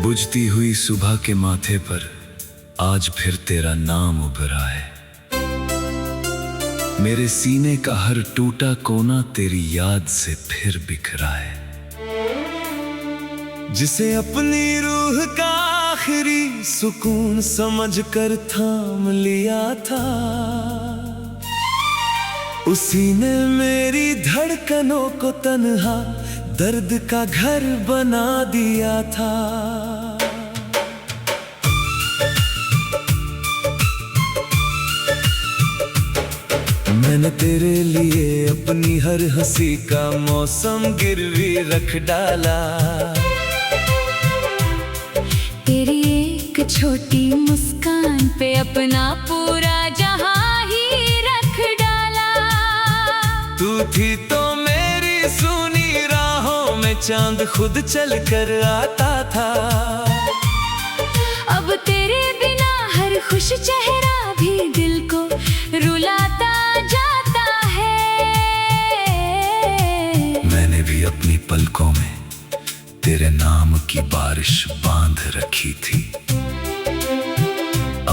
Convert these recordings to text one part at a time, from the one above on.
बुझती हुई सुबह के माथे पर आज फिर तेरा नाम उभरा है। मेरे सीने का हर टूटा कोना तेरी याद से फिर बिखरा है। जिसे अपनी रूह का आखिरी सुकून समझकर थाम लिया था, उसी ने मेरी धड़कनों को तन्हा दर्द का घर बना दिया था। मैंने तेरे लिए अपनी हर हंसी का मौसम गिरवी रख डाला। तेरी एक छोटी मुस्कान पे अपना पूरा जहां ही रख डाला। तू थी तो मेरी सुनी राहों में चांद खुद चल कर आता था। अब तेरे बिना हर खुश चेहरा भी दिल को रुलाता जाता है। मैंने भी अपनी पलकों में तेरे नाम की बारिश बांध रखी थी।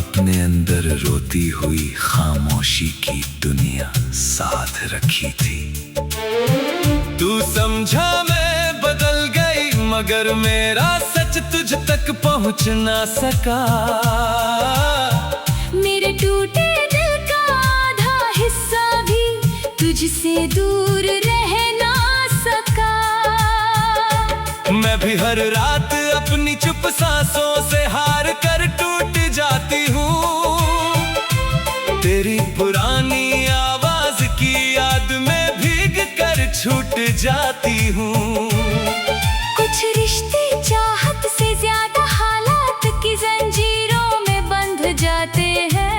अपने अंदर रोती हुई खामोशी की दुनिया साथ रखी थी। तू समझा मैं बदल गई, मगर मेरा सच तुझ तक पहुंच ना सका। मेरे टूटे दिल का आधा हिस्सा भी तुझसे दूर रह ना सका। मैं भी हर रात अपनी चुप सांसों से हार कर टूट जाती हूँ। तेरी पुरानी आवाज की याद में भीग कर छूट जाती हूँ। कुछ रिश्ते चाहत से ज्यादा हालात की जंजीरों में बंध जाते हैं।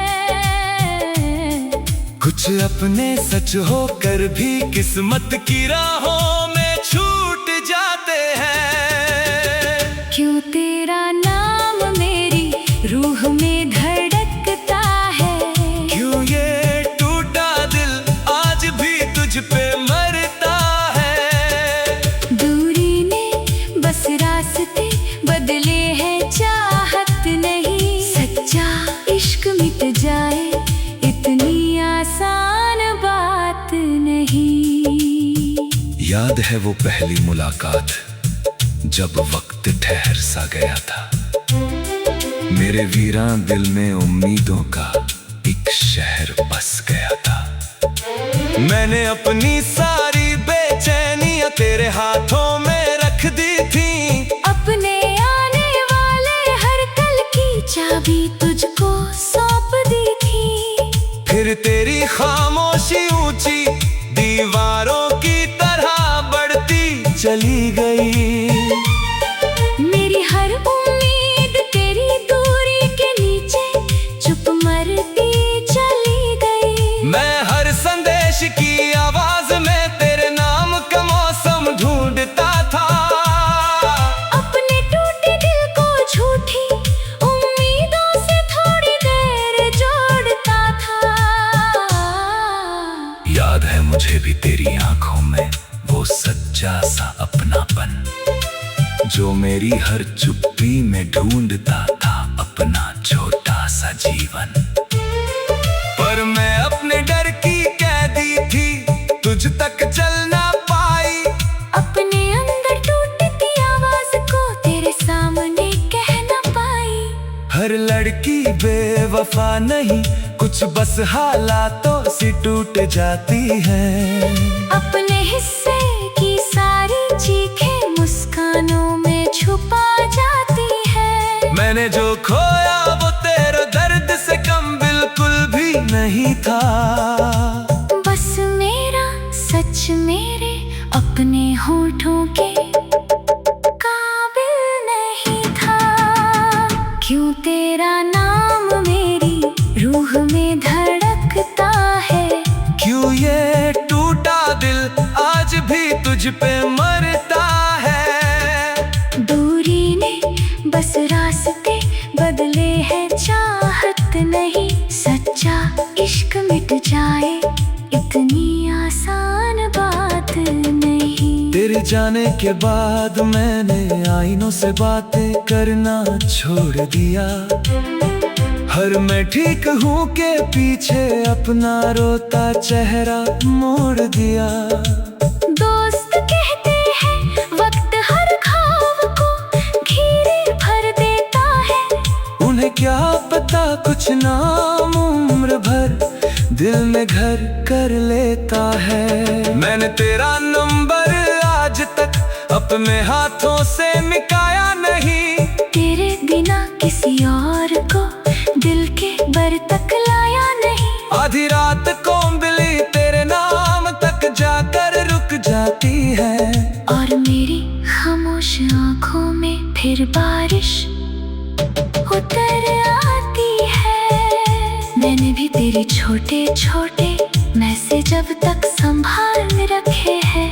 कुछ अपने सच होकर भी किस्मत की राहों में छूट जाते हैं। क्यों तेरा नाम मेरी रूह में धड़कता है? क्यों ये टूटा दिल आज भी तुझ पे मरता है? दूरी ने बस रास्ते बदले हैं, चाहत नहीं। सच्चा इश्क मिट जाए इतनी आसान बात नहीं। याद है वो पहली मुलाकात जब वक्त ठहर सा गया था। मेरे वीरान दिल में उम्मीदों का एक शहर बस गया था। मैंने अपनी सारी बेचैनियां तेरे हाथों में रख दी थी। अपने आने वाले हर कल की चाबी तुझको सौंप दी थी। फिर तेरी खामोशी ऊंची दीवारों की तरह बढ़ती चली गई। मेरी हर उम्मीद तेरी दूरी के नीचे चुप मरती चली गई। मैं हर संदेश की आवाज में तेरे नाम का मौसम ढूंढता था। अपने टूटे दिल को झूठी उम्मीदों से थोड़ी देर जोड़ता था। याद है मुझे भी तेरी आंखों में वो सच्चा सा अपनापन, जो मेरी हर चुप्पी में ढूंढता था अपना छोटा सा जीवन। पर मैं अपने डर की कैदी थी, तुझ तक चल ना पाई। अपने अंदर टूटती आवाज को तेरे सामने कह ना पाई। हर लड़की बेवफा नहीं, कुछ बस हालातों से टूट जाती है। अपने हिस्से की सारी चीखें मुस्कानों में छुपा जाती है। मैंने जो खोया वो तेरे दर्द से कम बिल्कुल भी नहीं था। बस मेरा सच मेरे अपने होठों के काबिल नहीं था। क्यों तेरा नाम मेरी रूह में धड़कता है? क्यों ये टूटा दिल आज भी तुझ पे मरता है? दूरी ने बस रास्ते बदले हैं, चाहत नहीं। सच्चा इश्क मिट जाए इतनी आसान बात नहीं। तेरे जाने के बाद मैंने आईनों से बातें करना छोड़ दिया। हर मैं ठीक हूँ के पीछे अपना रोता चेहरा मोड़ दिया। दोस्त कहते हैं वक्त हर घाव को घेरे भर देता है। उन्हें क्या पता कुछ नाम उम्र भर दिल में घर कर लेता है। मैंने तेरा नंबर आज तक अपने हाथों से मिटाया नहीं। तेरे बिना किसी और को दिल के बर तक लाया नहीं। आधी रात को बिल्ली तेरे नाम तक जाकर रुक जाती है। और मेरी खामोश आँखों में फिर बारिश उतर आती है। मैंने भी तेरे छोटे छोटे मैसेज अब तक संभाल रखे हैं।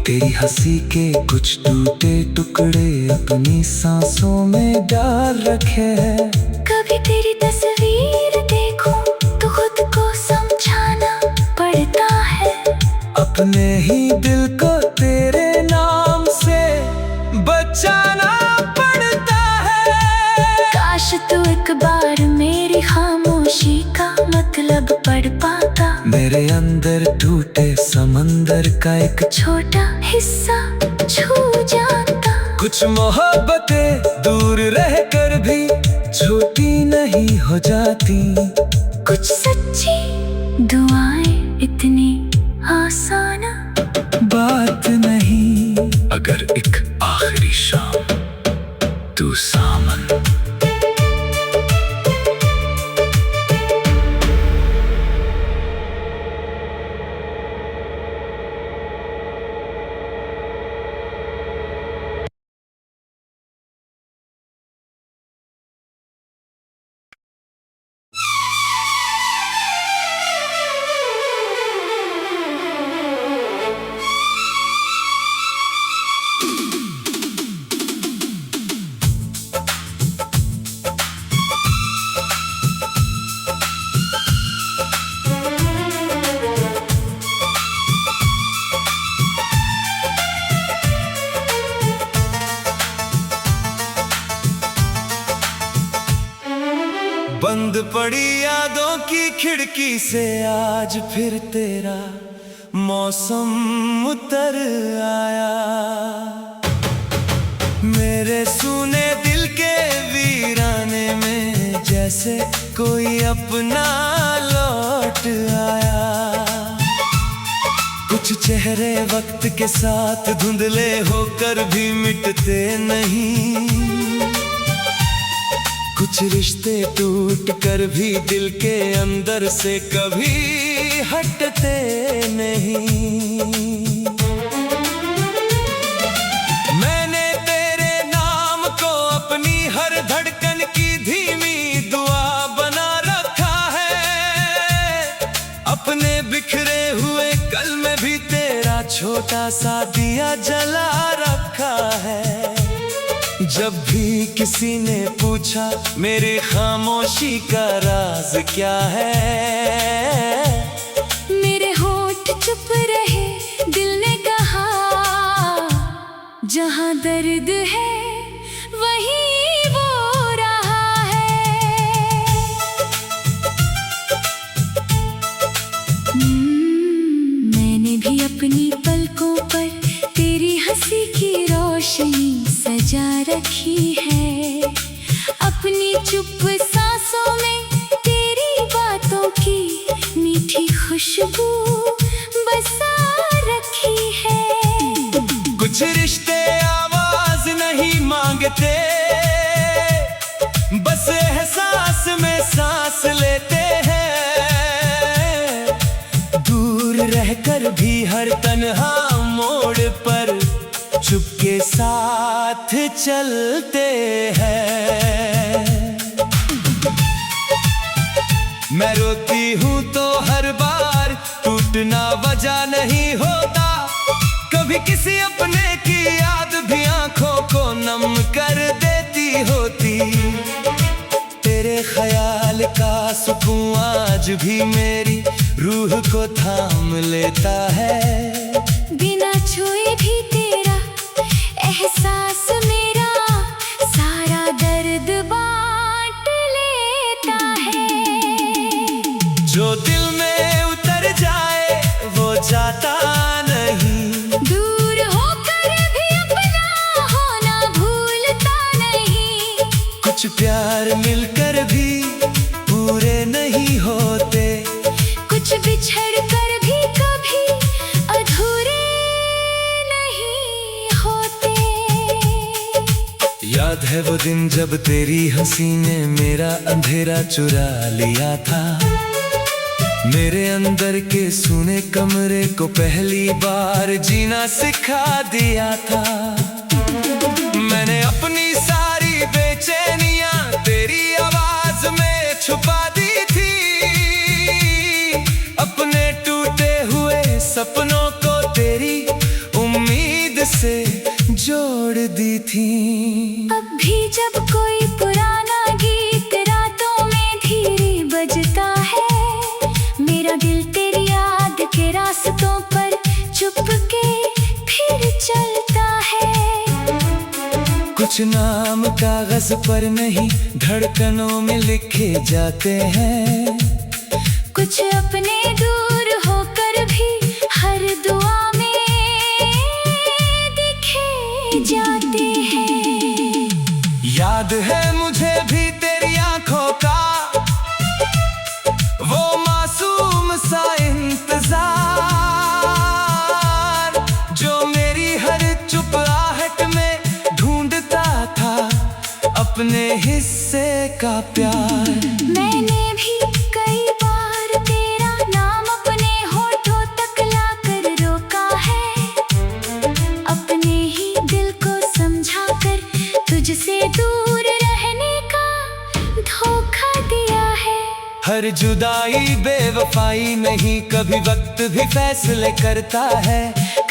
तेरी हंसी के कुछ टूटे टुकड़े अपनी सांसों में डाल रखे हैं। कभी तेरी तस्वीर देखूं तो खुद को समझाना पड़ता है। अपने ही दिल को तेरे नाम से बचाना पड़ता है। काश तू एक बार मेरी खामोशी का मतलब पढ़ पाता। मेरे अंदर टूटे समंदर का एक छोटा हिस्सा छू जाता। कुछ मोहब्बतें दूर रहकर भी छोटी नहीं हो जाती। कुछ सच्ची दुआएं इतनी आसान बात नहीं। अगर एक आखिरी शाम तू सामन बंद पड़ी यादों की खिड़की से आज फिर तेरा मौसम उतर आया। मेरे सूने दिल के वीराने में जैसे कोई अपना लौट आया। कुछ चेहरे वक्त के साथ धुंधले होकर भी मिटते नहीं। कुछ रिश्ते टूट कर भी दिल के अंदर से कभी हटते नहीं। मैंने तेरे नाम को अपनी हर धड़कन की धीमी दुआ बना रखा है। अपने बिखरे हुए कल में भी तेरा छोटा सा दिया जला रखा है। जब भी किसी ने पूछा मेरी खामोशी का राज क्या है, मेरे होठ चुप रहे, दिल ने कहा जहां दर्द है वहीं वो रहा है। मैंने भी अपनी पलकों पर तेरी हंसी की रोशनी सजा रखी है। अपनी चुप सांसों में तेरी बातों की मीठी खुशबू बसा रखी है। कुछ रिश्ते आवाज नहीं मांगते, बस एहसास में सांस लेते हैं। दूर रहकर भी हर तन्हा मोड़ पर चुपके साथ चलते हैं। मैं रोती हूँ तो हर बार टूटना वजह नहीं होता। कभी किसी अपने की याद भी आंखों को नम कर देती होती। तेरे ख्याल का सुकून आज भी मेरी रूह को थाम लेता है। बिना छुए भी तेरा प्यार मिलकर भी पूरे नहीं होते, कुछ बिछड़ कर भी कभी अधूरे नहीं होते। याद है वो दिन जब तेरी हंसी ने मेरा अंधेरा चुरा लिया था, मेरे अंदर के सूने कमरे को पहली बार जीना सिखा दिया था। मैंने अपनी सारी बेचैनियां तेरी आवाज में छुपा दी थी, अपने टूटे हुए सपनों को तेरी उम्मीद से जोड़ दी थी। अब भी जब कोई पुराना गीत रातों में धीरे बजता है, मेरा दिल तेरी याद के रास्तों पर चुपके फिर चलता है। कुछ नाम कागज पर नहीं धड़कनों में लिखे जाते हैं, कुछ अपने दूर होकर भी हर दुआ में दिखे जाते हैं। याद है मुझे भी तेरी आंखों का वो मासूम सा इंतजार, जो मेरी हर चुप आहट में ढूंढता था अपने हिस्से का प्यार। मैंने भी कई बार तेरा नाम अपने होठों तक लाकर रोका है, अपने ही दिल को समझा कर तुझसे दूर रहने का धोखा दिया है। हर जुदाई बेवफाई नहीं, कभी वक्त भी फैसले करता है,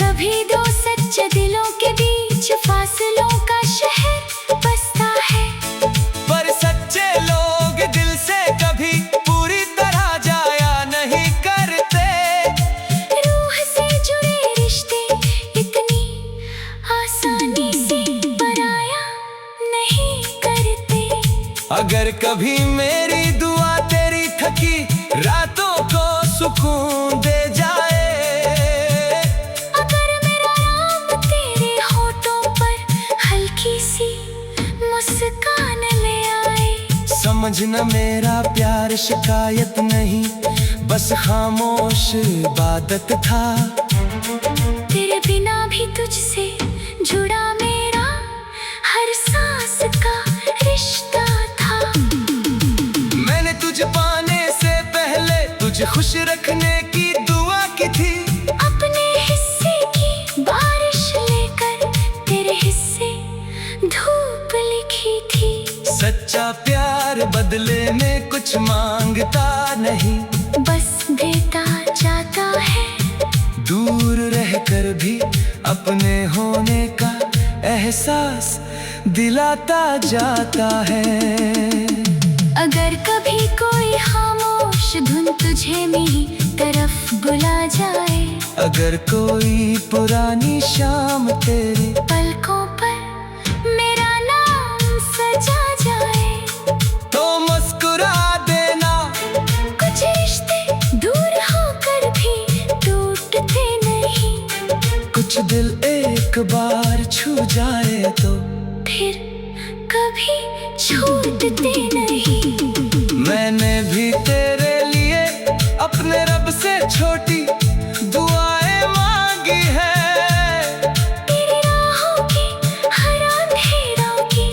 कभी दो सच्चे दिलों के बीच फासलों का शहर बसता है। पर सच्चे लोग दिल से कभी पूरी तरह जाया नहीं करते, रूह से जुड़े रिश्ते इतनी आसानी से पराया नहीं करते। अगर कभी मेरी दुआ तेरी थकी रातों को सुकून दे जाए, अगर मेरा नाम तेरे होठों पर हल्की सी मुस्कान ले आए, समझना मेरा प्यार शिकायत नहीं बस खामोश इबादत था। तेरे बिना भी तुझसे जुड़ा मेरा हर सांस का रिश्ता था। मैंने तुझे पाने से पहले तुझे खुश रखने की दुआ की थी, अपने हिस्से की बारिश लेकर तेरे हिस्से धूप लिखी थी। सच्चा प्यार बदले में कुछ मांगता नहीं, बस देता जाता है। दूर रहकर भी अपने होने का एहसास दिलाता जाता है। अगर कभी कोई खामोश धुन तुझे मेरी तरफ बुला जाए, अगर कोई पुरानी शाम तेरे पलकों पर मेरा नाम सजा जाए, तो मुस्कुरा देना। कुछ रिश्ते दूर होकर भी टूटते नहीं, कुछ दिल एक बार छू जाए तो फिर कभी छूटते नहीं। मैंने भी तेरे लिए अपने रब से छोटी दुआएं मांगी है, तेरी राहों की हर अंधेरों की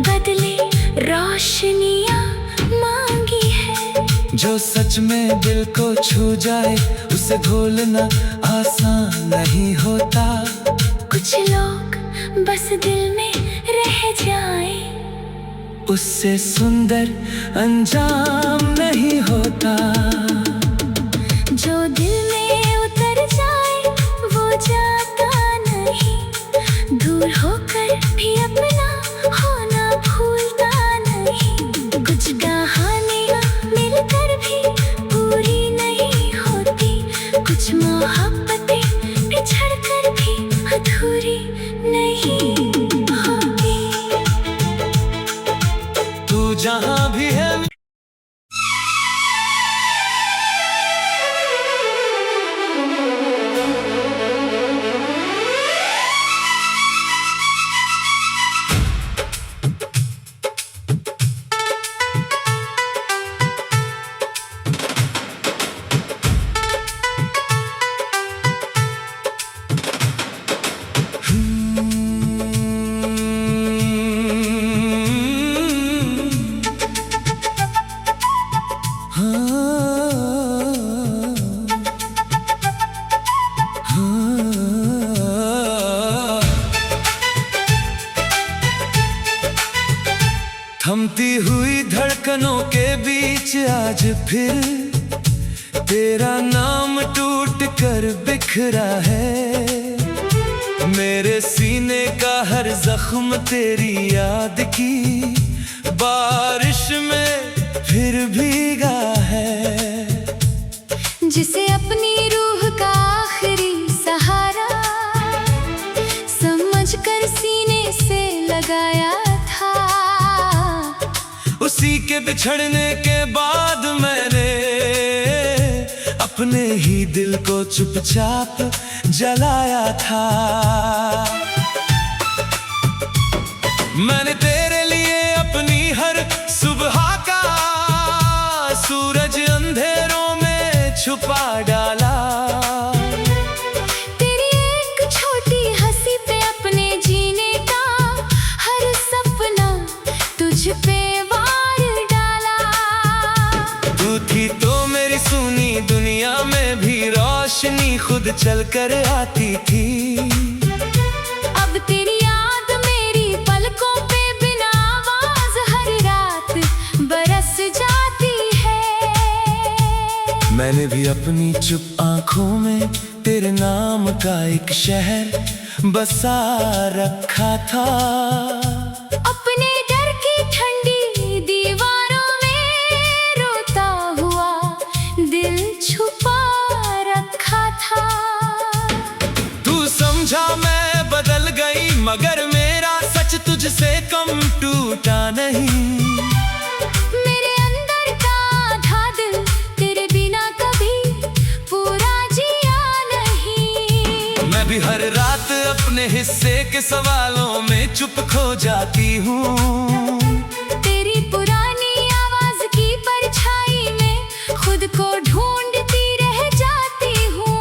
बदले रोशनियां मांगी है। जो सच में दिल को छू जाए उसे भूलना आसान नहीं होता, कुछ लोग बस दिल में रह जाए, उससे सुंदर अंजाम नहीं होता। जो दिल में उतर जाए वो जाता नहीं, दूर होकर भी अपना होना भूलता नहीं। कुछ कहानियां मिलकर भी पूरी नहीं होती, कुछ मोहब्बतें बिछड़ कर भी अधूरी नहीं होती। तू जहां भी है थमती हुई धड़कनों के बीच आज फिर तेरा नाम टूट कर बिखरा है। मेरे सीने का हर जख्म तेरी याद की बारिश में फिर भीगा है। जिसे अपनी रूह का आखिरी सहारा समझकर सीने से लगाया था, उसी के बिछड़ने के बाद मैंने अपने ही दिल को चुपचाप जलाया था। मैंने तेरे लिए अपनी हर सुबह का सूरज अंधेरों में छुपा डाला। तेरी एक छोटी हंसी पे अपने जीने का हर सपना तुझ पे वार डाला। तू थी तो मेरी सुनी दुनिया में भी रोशनी खुद चल कर आती थी। अब तेरी याद मेरी पलकों पे बिना आवाज हर रात बरस जाती है। मैंने भी अपनी चुप आंखों में तेरे नाम का एक शहर बसा रखा था। अपने डर की ठंडी दीवारों में रोता हुआ दिल छुपा रखा था। तू समझा मैं बदल गई मगर मेरा सच तुझसे कम टूटा नहीं। मेरे अंदर का आधा दिल तेरे बिना कभी पूरा जिया नहीं। मैं भी हर रात अपने हिस्से के सवालों में चुप खो जाती हूँ। तेरी पुरानी आवाज की परछाई में खुद को ढूंढती रह जाती हूँ।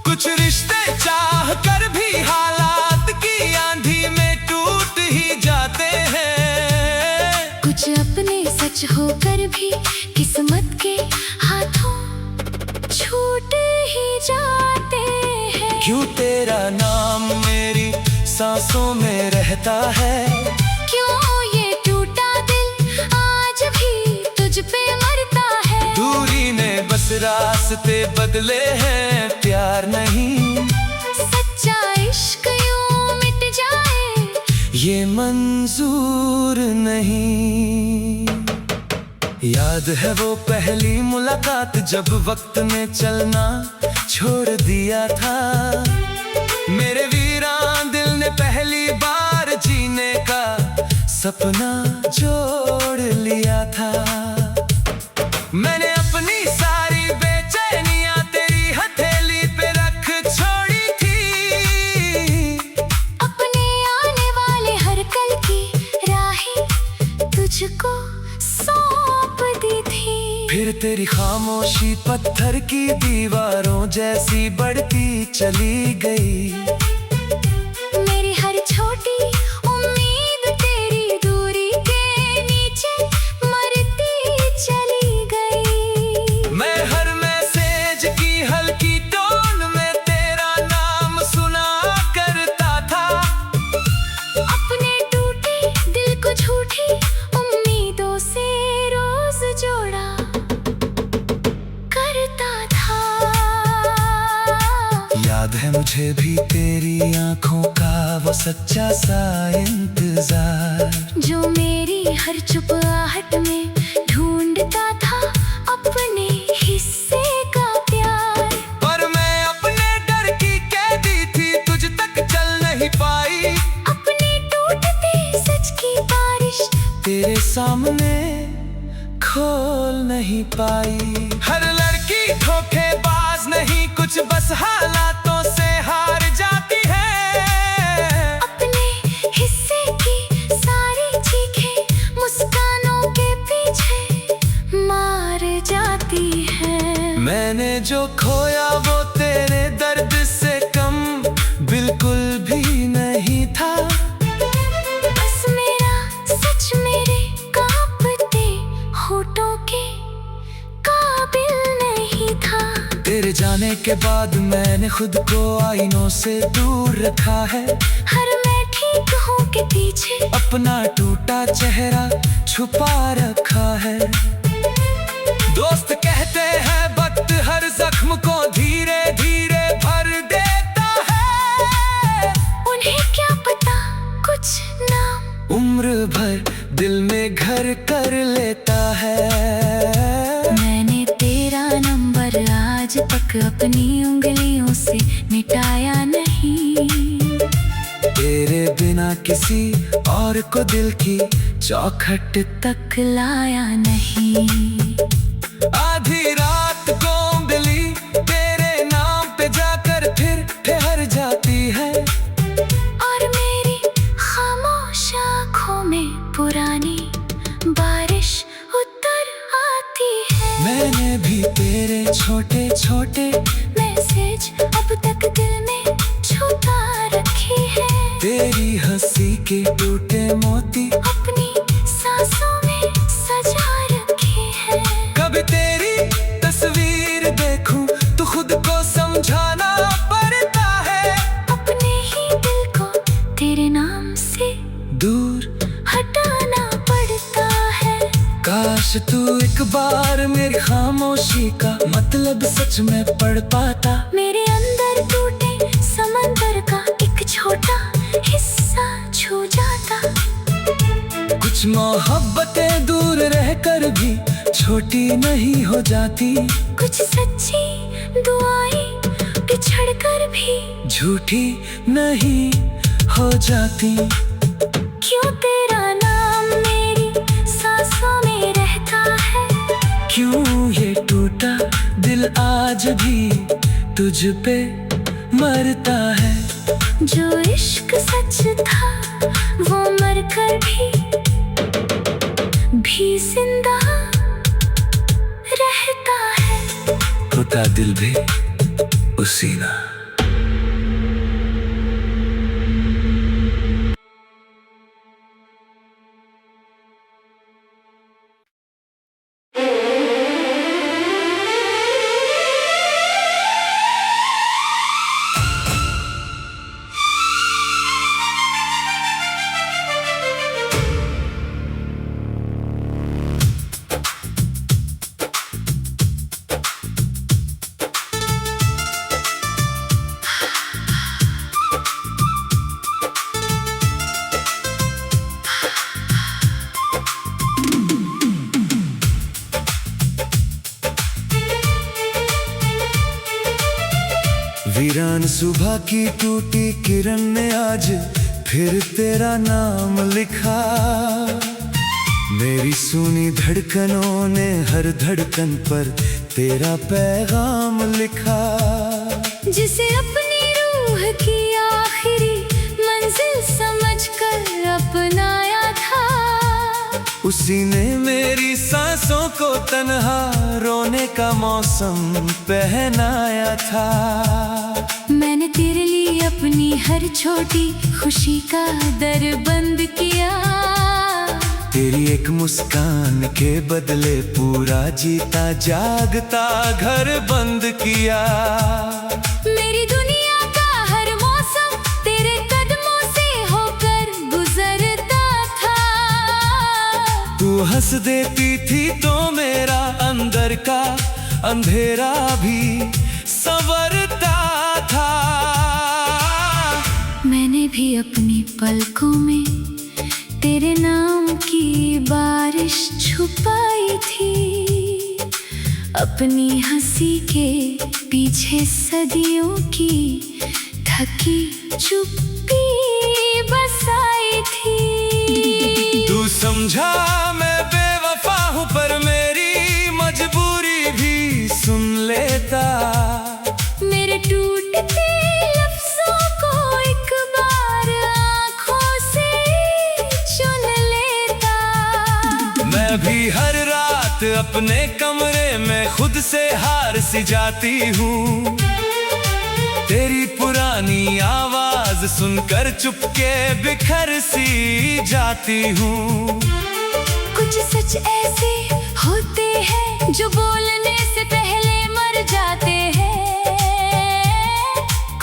कुछ रिश्ते चाह कर भी हालात की आंधी में टूट ही जाते हैं। कुछ अपने सच होकर भी किस्मत के हाथों छूट ही जाते हैं। क्यों तेरा नाम मेरी सांसों में रहता है। क्यों ये टूटा दिल आज भी तुझ पे मरता है। दूरी ने बस रास्ते बदले हैं, प्यार नहीं। सच्चा इश्क यूं मिट जाए ये मंजूर नहीं। याद है वो पहली मुलाकात जब वक्त ने चलना छोड़ दिया था। मेरे वीरान दिल ने पहली बार जीने का सपना जोड़ लिया था। मैंने अपनी सारी बेचैनियां तेरी हथेली पे रख छोड़ी थी। अपने आने वाले हर कल की राहें तुझको सौंप दी थी। फिर तेरी खामोशी पत्थर की दीवारों जैसी बढ़ती चली गई। मेरी हर छोटी उम्मीद तेरी दूरी के नीचे मरती चली गई। मैं हर मैसेज की हल्की टोन में तेरा नाम सुना करता था। अपने टूटे दिल को झूठी उम्मीदों से रोज जोड़ा करता था। याद है मुझे भी तेरी आंखों का वो सच्चा सा इंतजार, जो मेरी हर चुप आहट में ढूंढता था अपने हिस्से का प्यार। पर मैं अपने डर की कैदी थी, तुझ तक चल नहीं पाई। अपने टूटते सच की बारिश तेरे सामने खोल नहीं पाई। हर लड़की धोखेबाज नहीं, कुछ बस हालातों से हार जाती है। अपने हिस्से की सारी चीखें मुस्कानों के पीछे मार जाती है। मैंने जो खोया वो तेरे दर्द से कम बिल्कुल भी नहीं था। बस मेरा सच मेरे कांपते होठों के काबिल नहीं था। तेरे जाने के बाद मैंने खुद को आईनों से दूर रखा है। हर मैं ठीक हूँ के पीछे अपना टूटा चेहरा छुपा रखा है। दोस्त कहते हैं वक्त हर जख्म को धीरे धीरे भर देता है। उन्हें क्या पता कुछ नाम उम्र भर दिल में घर कर लेता है। मैंने तेरा नंबर आज तक अपनी उंगलियों से मिटाया नहीं। तेरे बिना किसी और को दिल की चौखट तक लाया नहीं। आधी रात को उंगली तेरे नाम पे जाकर फिर ठहर जाती है। और मेरी खामोश आँखों में पुरानी बारिश उतर आती है। मैंने भी तेरे छोटे छोटे मैसेज अब तक दिल में छुपा रखी है। तेरी हंसी के टूटे मोती अपनी सांसों में सजा रखी है। कभी तेरी तस्वीर देखूं तो खुद को समझाना पड़ता है। अपने ही दिल को तेरे नाम से दूर हटाना पड़ता है। काश तू एक बार मेरी खामोशी का मतलब सच में पढ़ पाता। मेरे अंदर टूटे समंदर का एक छोटा हिस्सा छू जाता। कुछ मोहब्बतें दूर रहकर भी छोटी नहीं हो जाती। कुछ सच्ची दुआएं बिछड़ कर भी झूठी नहीं हो जाती। क्यों तेरा नाम मेरी सांसों में रहता है। क्यों ये टूटा दिल आज भी तुझ पे मरता है। जो इश्क सच था वो मर कर भी जिंदा रहता है। टूटा दिल भी उसी ना। वीरान सुबह की टूटी किरण ने आज फिर तेरा नाम लिखा। मेरी सुनी धड़कनों ने हर धड़कन पर तेरा पैगाम लिखा। जिसे अपनी रूह की आखिरी मंजिल समझकर अपनाया था। उसी ने मेरी सांसों को तन्हा रोने का मौसम पहनाया था। मैंने तेरे लिए अपनी हर छोटी खुशी का दर बंद किया। तेरी एक मुस्कान के बदले पूरा जीता जागता घर बंद किया। मेरी दुनिया का हर मौसम तेरे कदमों से होकर गुजरता था। तू हंस देती थी तो मेरा अंदर का अंधेरा भी संवरता था। मैंने भी अपनी पलकों में तेरे नाम की बारिश छुपाई थी। अपनी हंसी के पीछे सदियों की थकी चुप्पी बसाई थी। तू समझा मैं बेवफा हूँ पर मेरी मजबूरी भी सुन लेता। मेरे टूटते लफ्जों को एक बार आँखों से चुन लेता। मैं भी हर रात अपने कमरे में खुद से हार सी जाती हूँ। तेरी पुरानी आवाज सुनकर चुपके बिखर सी जाती हूँ। कुछ सच ऐसे होते हैं जो बोलने से पहले मर जाते हैं।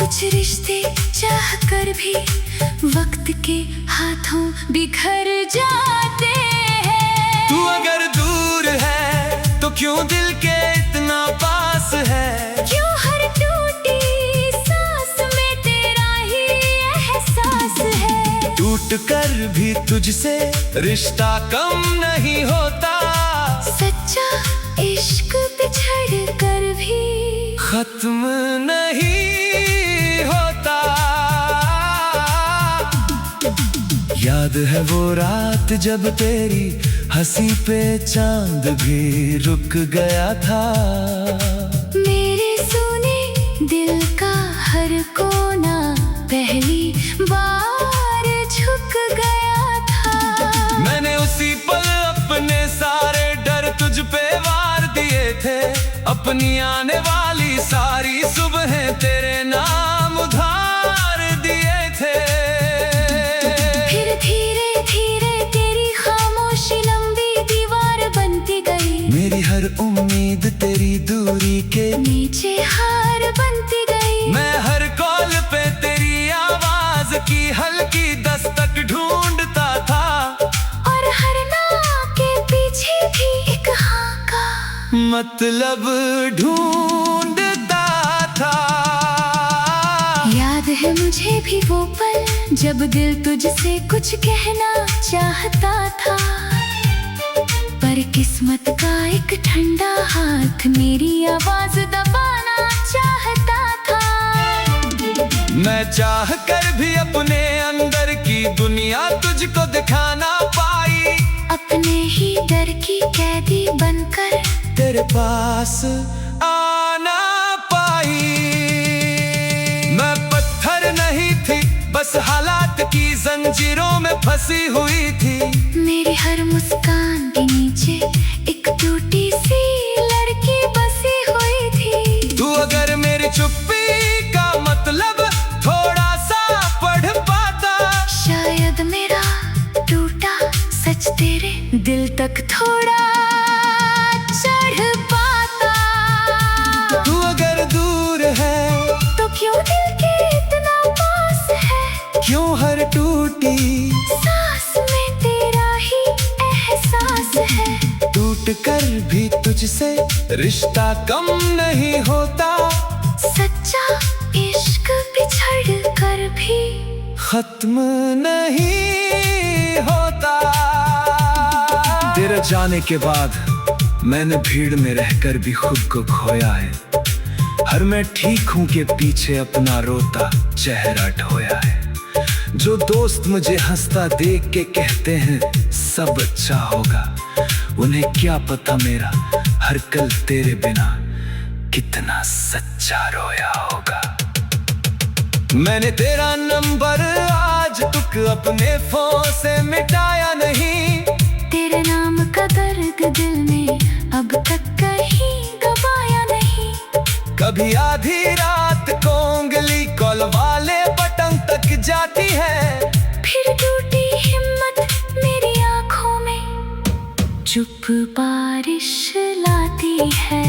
कुछ रिश्ते चाह कर भी वक्त के हाथों बिखर जाते हैं। तू अगर दूर है तो क्यों दिल के इतना पास है? क्यों हर टूटी सांस में तेरा ही एहसास है? टूट कर भी तुझसे रिश्ता कम नहीं होता, सच्चा इश्क बिछड़ कर भी खत्म नहीं होता। याद है वो रात जब तेरी हंसी पे चांद भी रुक गया था। मेरे सुने दिल का हर कोना पहली बार झुक गया था। मैंने उसी पल अपने सारे डर तुझ पे वार दिए थे, अपनी आने वाली सारी सुबहें तेरे नाम उधार दिए थे। फिर धीरे धीरे तेरी खामोशी लंबी दीवार बनती गई, मेरी हर उम्मीद तेरी दूरी के नीचे हार बनती गई। मैं हर कॉल पे तेरी आवाज की हल्की दस्तक ढूंढता था, और हर ना के पीछे भी एक हाँ का मतलब ढूंढता था। याद है मुझे भी वो पल जब दिल तुझसे कुछ कहना चाहता था, पर किस्मत का एक ठंडा हाथ मेरी आवाज दबाना चाहता था। मैं चाह कर भी अपने अंदर की दुनिया तुझको दिखाना पाई, अपने ही डर की कैदी बनकर तेरे पास आना पाई। मैं पत्थर नहीं थी, बस हालात की जंजीरों में फंसी हुई थी। मेरी हर मुस्कान के नीचे एक टूटी सी लड़की बसी हुई थी। तू अगर मेरी चुप्पी का मतलब थोड़ा सा पढ़ पाता, शायद मेरा टूटा सच तेरे दिल तक थोड़ा चढ़ पाता। तू अगर दूर है तो क्यों दिल के इतना पास है? क्यों हर टूटी सांस में तेरा ही एहसास है? टूट कर भी तुझसे रिश्ता कम नहीं होता, सच्चा इश्क बिछड़ कर भी खत्म नहीं होता। तेरे जाने के बाद मैंने भीड़ में रहकर भी खुद को खोया है, हर मैं ठीक हूं के पीछे अपना रोता चेहरा ढोया है। जो दोस्त मुझे हंसता देख के कहते हैं सब अच्छा होगा, उन्हें क्या पता मेरा हर कल तेरे बिना कितना सच्चा रोया होगा। मैंने तेरा नंबर आज तक अपने फोन से मिटाया नहीं, तेरे नाम का दर्द दिल में अब तक कहीं दबाया नहीं। कभी आधी रात को उंगली कॉल वाले बटन तक जाती है, फिर टूटी हिम्मत मेरी आंखों में चुप बारिश लाती है।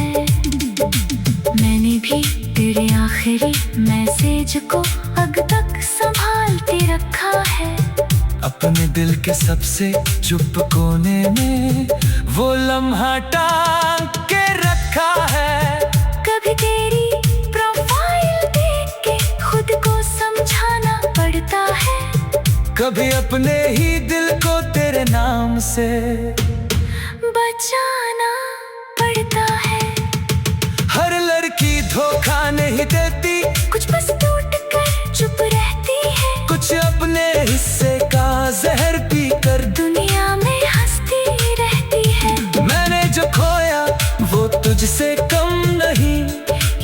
मैंने भी तेरे आखिरी मैसेज को अब तक संभालते रखा है, अपने दिल के सबसे चुप कोने में वो लम्हा टांग के रखा है। कभी तेरी प्रोफाइल देख के खुद को समझाना पड़ता है, कभी अपने ही दिल को तेरे नाम से बचाना पड़ता है। हर लड़की धोखा नहीं देती, कुछ बस टूट कर चुप रहती है, कुछ अपने हिस्से का जहर पी कर दुनिया में हंसती रहती है। मैंने जो खोया वो तुझसे कम नहीं,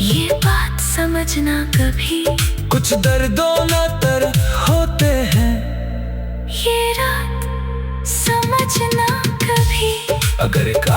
ये बात समझना कभी, कुछ दर्दों न तर होते हैं। ये रात समझना कभी। अगर एक